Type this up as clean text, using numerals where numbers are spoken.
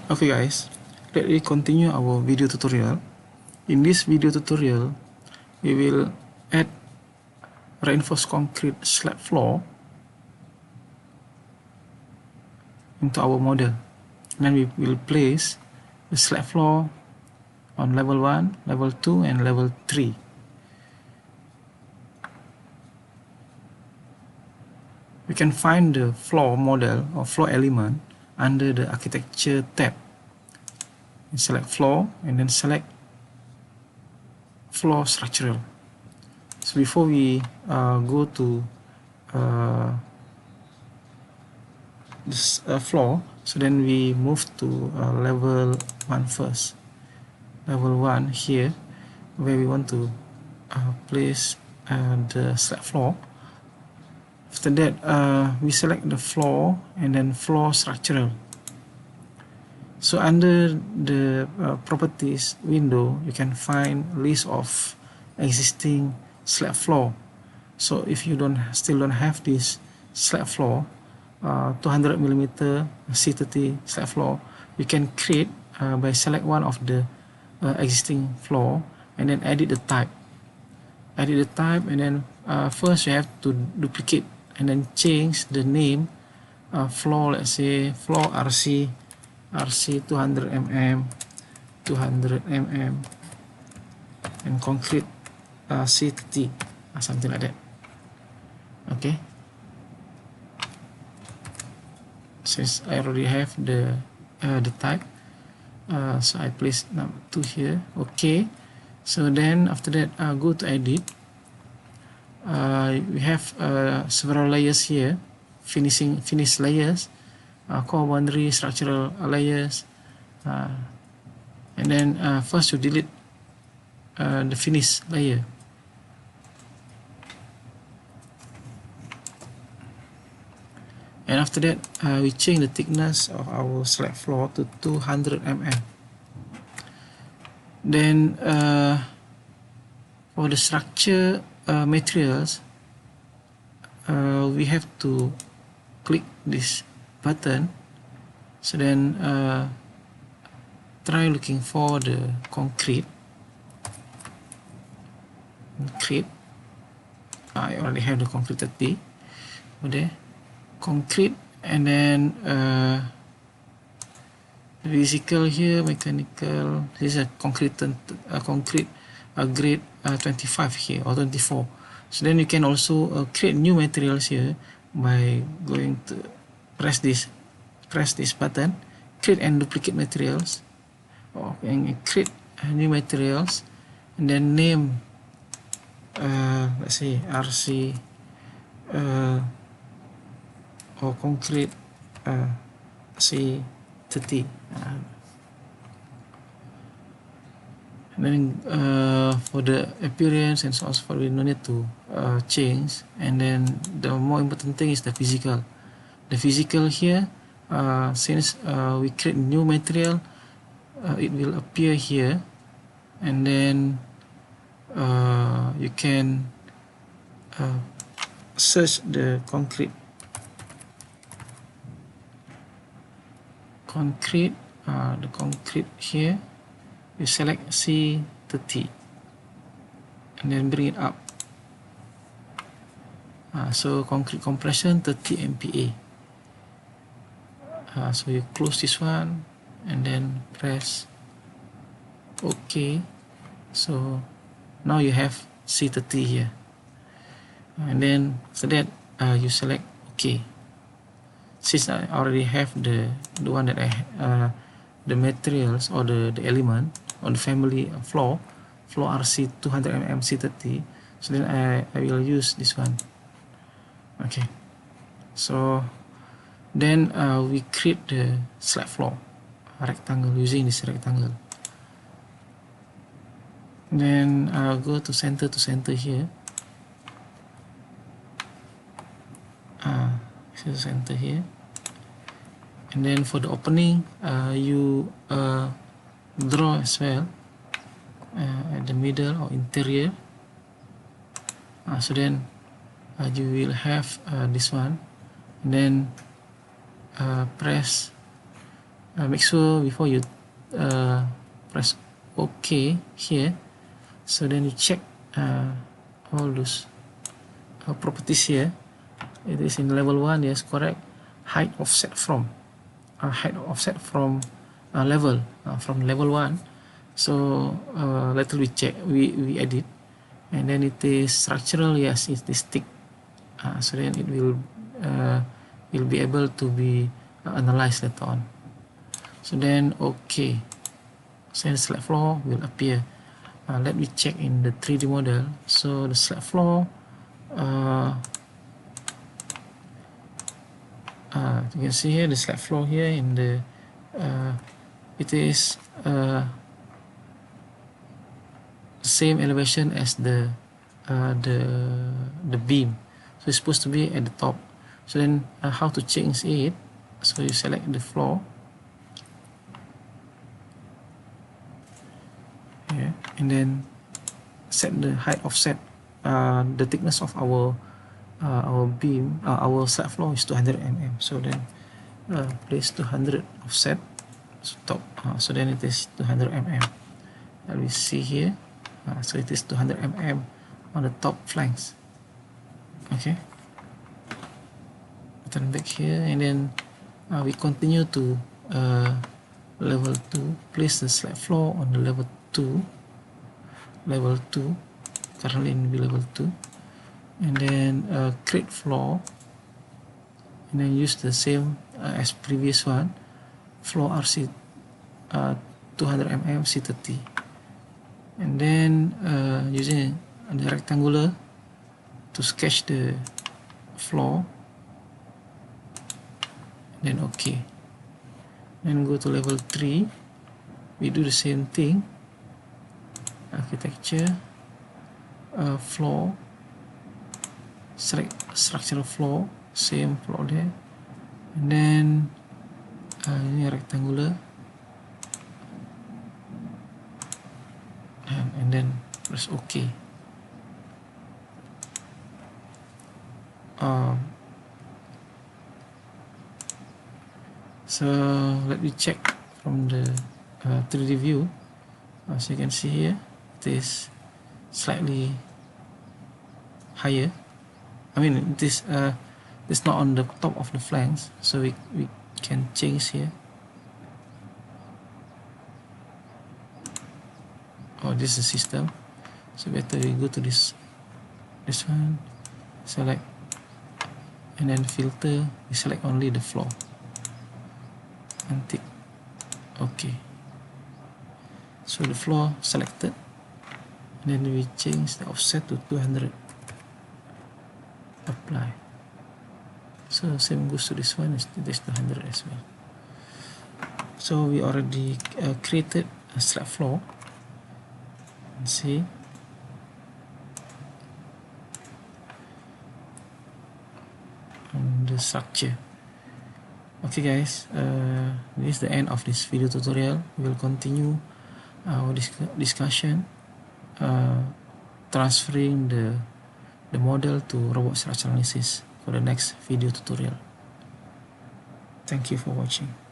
Okay guys, let me continue our video tutorial. In this video tutorial, we will add reinforced concrete slab floor into our model. Then we will place the slab floor on level 1, level 2 and level 3. We can find the floor model or floor element under the architecture tab. Select floor and then select floor structural. So before we go to this floor, so then we move to level 1 first. Level 1 here, where we want to place the slab floor. After that, we select the floor and then floor structural. So under the properties window, you can find list of existing slab floor. So if you still don't have this slab floor, 200 millimeter C30 slab floor, you can create by select one of the existing floor and then edit the type. Edit the type, and then first you have to duplicate and then change the name floor. Let's say floor RC 200 mm, 200 mm, and concrete C30, something like that. Okay. Since I already have the type, so I place number 2 here. Okay. So then after that, go to edit. We have several layers here, finish layers, core boundary, structural layers, and then first you delete the finish layer. And after that, we change the thickness of our slab floor to 200 mm. Then for the structure materials, we have to click this button. So then try looking for the concrete. I already have the concrete 30 over there. Concrete, and then physical here, mechanical. This is a concrete grade 25 here or 24. So then you can also create new materials here by going to press this button, create and duplicate materials, and create new materials, and then name let's say RC or concrete C30. And then for the appearance and so on, we no need to change. And then the more important thing is the physical. The physical here, since we create new material, it will appear here, and then you can search the concrete. The concrete here, you select C30 and then bring it up. So concrete compression 30 MPa. So you close this one and then press OK. So now you have C30 here, and then after that you select OK. Since I already have the one that the materials or the element on the family floor RC 200 mm C30, so then I will use this one. Okay, so then we create the slab floor rectangle using this rectangle. Then go to center here. Center here, and then for the opening, you draw as well at the middle or interior. So then you will have this one, and then press make sure before you press OK here, so then you check all those properties here. It is in level 1, yes, correct. Height offset from level from level 1. So later we check, we edit, and then it is structural, yes, it is thick. So then it will be able to be analyzed later on. So then okay, so the slab floor will appear. Let me check in the 3D model. So the slab floor, you can see here the slab floor here in the it is the same elevation as the beam, so it's supposed to be at the top. So then how to change it? So you select the floor here, and then set the height offset. The thickness of our beam, our slab floor is 200 mm. So then place 200 offset top. So then it is 200 mm. Let me see here. So it is 200 mm on the top flanks. Okay. Turn back here, and then we continue to level 2. Place the slab floor on the level 2. Currently in level 2, and then create floor, and then use the same as previous one, floor RC 200 mm C30, and then using the rectangular to sketch the floor, then okay. Then go to level 3, we do the same thing, architecture, floor, select structural floor, same floor there, and then ini rectangular, and then press OK. So let me check from the 3D view. As you can see here, it is slightly higher. I mean, it is it's not on the top of the flanks, so we can change here. Oh, this is system, so better we go to this one, select, and then filter, we select only the floor and tick OK. So the floor selected, and then we change the offset to 200, apply. So same goes to this one, it is 200 as well. So we already created a slab floor. And see, the structure. Okay guys, this is the end of this video tutorial. We will continue our discussion transferring the model to robot structural analysis for the next video tutorial. Thank you for watching.